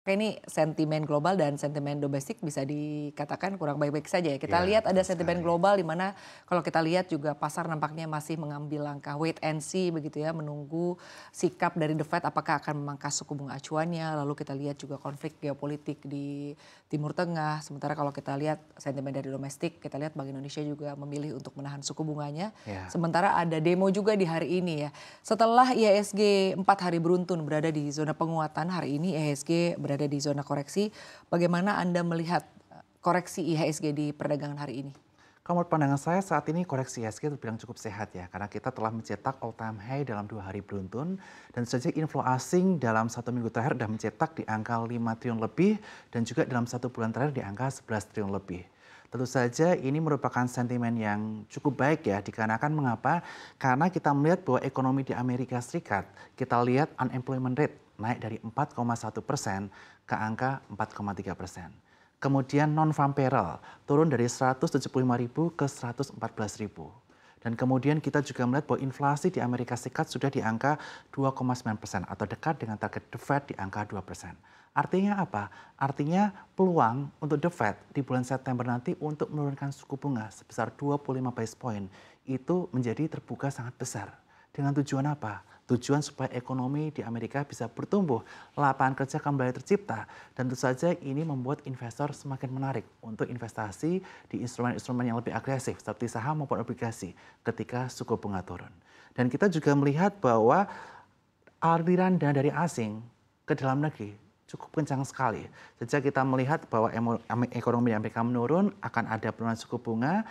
Ini sentimen global dan sentimen domestik bisa dikatakan kurang baik-baik saja ya. Kita Iya, lihat ada betul sentimen sekali. global di mana kalau kita lihat juga pasar nampaknya masih mengambil langkah wait and see begitu ya, menunggu sikap dari The Fed apakah akan memangkas suku bunga acuannya. Lalu kita lihat juga konflik geopolitik di Timur Tengah. Sementara kalau kita lihat sentimen dari domestik, kita lihat Bank Indonesia juga memilih untuk menahan suku bunganya. Ya. Sementara ada demo juga di hari ini ya. Setelah IHSG 4 hari beruntun berada di zona penguatan, hari ini IHSG berada di zona koreksi. Bagaimana Anda melihat koreksi IHSG di perdagangan hari ini? Kalau menurut pandangan saya saat ini koreksi IHSG terbilang cukup sehat ya. Karena kita telah mencetak all time high dalam 2 hari beruntun. Dan saja inflow asing dalam 1 minggu terakhir sudah mencetak di angka 5 triliun lebih. Dan juga dalam 1 bulan terakhir di angka 11 triliun lebih. Tentu saja ini merupakan sentimen yang cukup baik ya. Dikarenakan mengapa? Karena kita melihat bahwa ekonomi di Amerika Serikat, kita lihat unemployment rate naik dari 4,1% ke angka 4,3%. Kemudian non-farm payroll turun dari 175.000 ke 114.000. Dan kemudian kita juga melihat bahwa inflasi di Amerika Serikat sudah di angka 2,9% atau dekat dengan target The Fed di angka 2%. Artinya apa? Artinya peluang untuk The Fed di bulan September nanti untuk menurunkan suku bunga sebesar 25 basis point itu menjadi terbuka sangat besar. Dengan tujuan apa? Tujuan supaya ekonomi di Amerika bisa bertumbuh, lapangan kerja kembali tercipta, dan tentu saja ini membuat investor semakin menarik untuk investasi di instrumen-instrumen yang lebih agresif seperti saham maupun obligasi ketika suku bunga turun. Dan kita juga melihat bahwa aliran dana dari asing ke dalam negeri cukup kencang sekali. Sejak kita melihat bahwa ekonomi di Amerika menurun, akan ada penurunan suku bunga,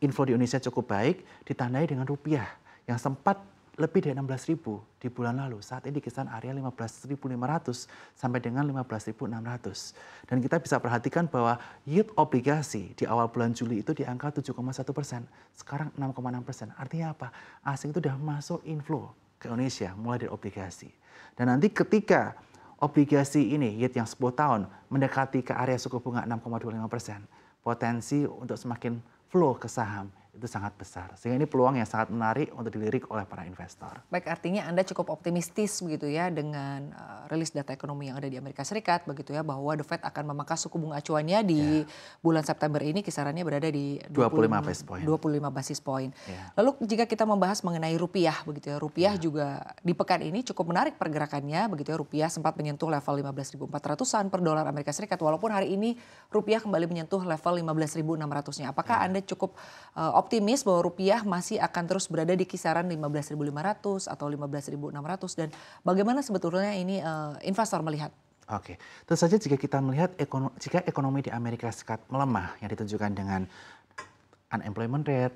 inflow di Indonesia cukup baik, ditandai dengan rupiah yang sempat lebih dari 16.000 di bulan lalu. Saat ini di kisaran area 15.500 sampai dengan 15.600. Dan kita bisa perhatikan bahwa yield obligasi di awal bulan Juli itu di angka 7,1%. Sekarang 6,6%. Artinya apa? Asing itu sudah masuk inflow ke Indonesia mulai dari obligasi. Dan nanti ketika obligasi ini yield yang 10 tahun mendekati ke area suku bunga 6,25%, potensi untuk semakin flow ke saham itu sangat besar. Sehingga ini peluang yang sangat menarik untuk dilirik oleh para investor. Baik, artinya Anda cukup optimistis begitu ya dengan rilis data ekonomi yang ada di Amerika Serikat begitu ya, bahwa The Fed akan memangkas suku bunga acuannya di bulan September ini kisarannya berada di 25 basis point. 25 basis point. Ya. Lalu jika kita membahas mengenai rupiah begitu ya, rupiah Ya. juga di pekan ini cukup menarik pergerakannya begitu ya. Rupiah sempat menyentuh level 15.400-an per dolar Amerika Serikat, walaupun hari ini rupiah kembali menyentuh level 15.600-nya. Apakah Anda cukup optimis bahwa rupiah masih akan terus berada di kisaran 15.500 atau 15.600, dan bagaimana sebetulnya ini investor melihat? Oke, tentu saja jika kita melihat jika ekonomi di Amerika Serikat melemah yang ditunjukkan dengan unemployment rate,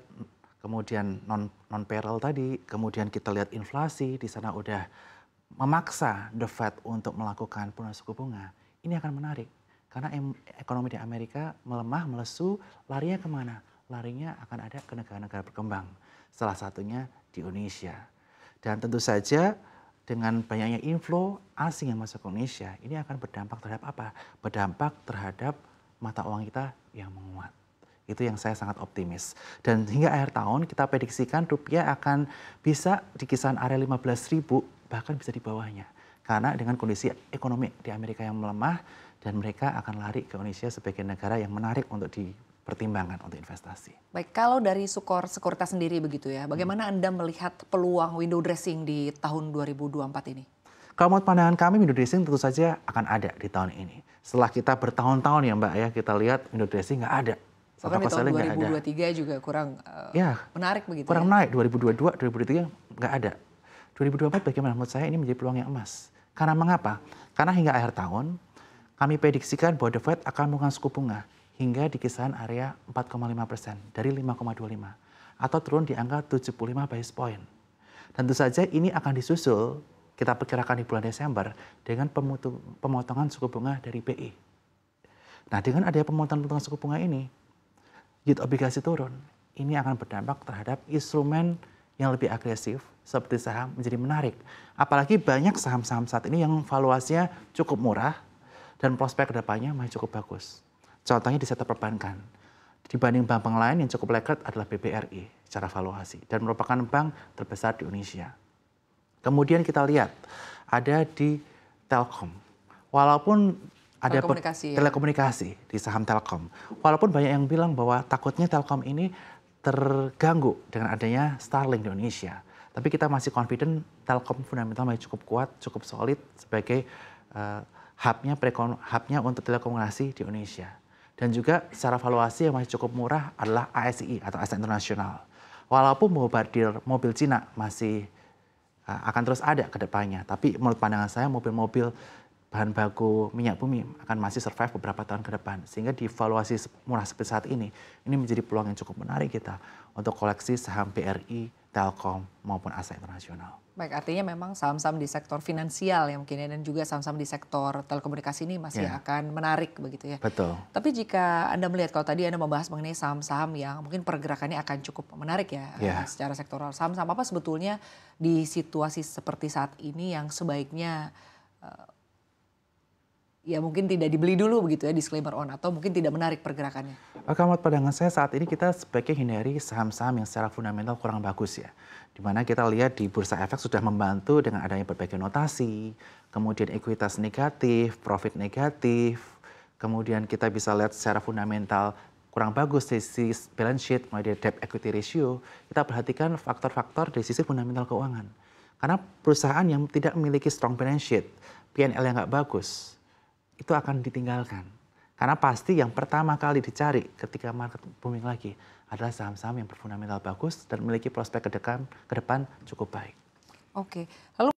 kemudian non payroll tadi, kemudian kita lihat inflasi di sana udah memaksa The Fed untuk melakukan penurunan suku bunga, ini akan menarik karena ekonomi di Amerika melemah, melesu, larinya kemana? Larinya akan ada ke negara-negara berkembang, salah satunya di Indonesia. Dan tentu saja dengan banyaknya inflow asing yang masuk ke Indonesia, ini akan berdampak terhadap apa? Berdampak terhadap mata uang kita yang menguat. Itu yang saya sangat optimis. Dan hingga akhir tahun kita prediksikan rupiah akan bisa di kisaran area 15.000, bahkan bisa di bawahnya. Karena dengan kondisi ekonomi di Amerika yang melemah, dan mereka akan lari ke Indonesia sebagai negara yang menarik untuk dipertimbangkan untuk investasi. Baik, kalau dari sekuritas sendiri begitu ya, bagaimana Anda melihat peluang window dressing di tahun 2024 ini? Kalau menurut pandangan kami, window dressing tentu saja akan ada di tahun ini. Setelah kita bertahun-tahun ya Mbak ya, kita lihat window dressing nggak ada. Bahkan di tahun 2023 juga kurang menarik begitu kurang ya? menarik, 2022, 2023 nggak ada. 2024 bagaimana menurut saya ini menjadi peluang yang emas. Karena mengapa? Karena hingga akhir tahun, kami prediksikan bahwa The Fed akan menurunkan suku bunga hingga di kisaran area 4,5% dari 5,25 atau turun di angka 75 basis point. Tentu saja ini akan disusul, kita perkirakan di bulan Desember dengan pemotongan suku bunga dari BI. Nah, dengan adanya pemotongan suku bunga ini, yield obligasi turun. Ini akan berdampak terhadap instrumen yang lebih agresif seperti saham menjadi menarik. Apalagi banyak saham-saham saat ini yang valuasinya cukup murah dan prospek kedepannya masih cukup bagus. Contohnya di sektor perbankan. Dibanding bank-bank lain yang cukup laggard adalah BBRI secara valuasi dan merupakan bank terbesar di Indonesia. Kemudian kita lihat ada di Telkom. Walaupun ada Telekomunikasi ya. telekomunikasi di saham Telkom. Walaupun banyak yang bilang bahwa takutnya Telkom ini terganggu dengan adanya Starlink di Indonesia. Tapi kita masih confident Telkom fundamental masih cukup kuat, cukup solid sebagai hubnya untuk telekomunikasi di Indonesia. Dan juga secara valuasi yang masih cukup murah adalah ASI atau Asia Internasional. Walaupun bombardir mobil Cina masih akan terus ada ke depannya. Tapi menurut pandangan saya mobil-mobil bahan baku minyak bumi akan masih survive beberapa tahun ke depan. Sehingga di valuasi murah seperti saat ini menjadi peluang yang cukup menarik kita untuk koleksi saham BRI, Telkom maupun Asia Internasional. Baik, artinya memang saham-saham di sektor finansial ya mungkin ya, dan juga saham-saham di sektor telekomunikasi ini masih akan menarik begitu ya. Betul. Tapi jika Anda melihat, kalau tadi Anda membahas mengenai saham-saham yang mungkin pergerakannya akan cukup menarik ya secara sektoral. Saham-saham apa sebetulnya di situasi seperti saat ini yang sebaiknya ya mungkin tidak dibeli dulu begitu ya, disclaimer on, atau mungkin tidak menarik pergerakannya? Menurut pandangan saya saat ini kita sebaiknya hindari saham-saham yang secara fundamental kurang bagus ya. Dimana kita lihat di Bursa Efek sudah membantu dengan adanya berbagai notasi, kemudian ekuitas negatif, profit negatif, kemudian kita bisa lihat secara fundamental kurang bagus dari sisi balance sheet, mulai dari debt equity ratio. Kita perhatikan faktor-faktor dari sisi fundamental keuangan. Karena perusahaan yang tidak memiliki strong balance sheet, P&L yang nggak bagus, itu akan ditinggalkan. Karena pasti yang pertama kali dicari ketika market booming lagi adalah saham-saham yang berfundamental bagus dan memiliki prospek ke depan cukup baik. Oke. Lalu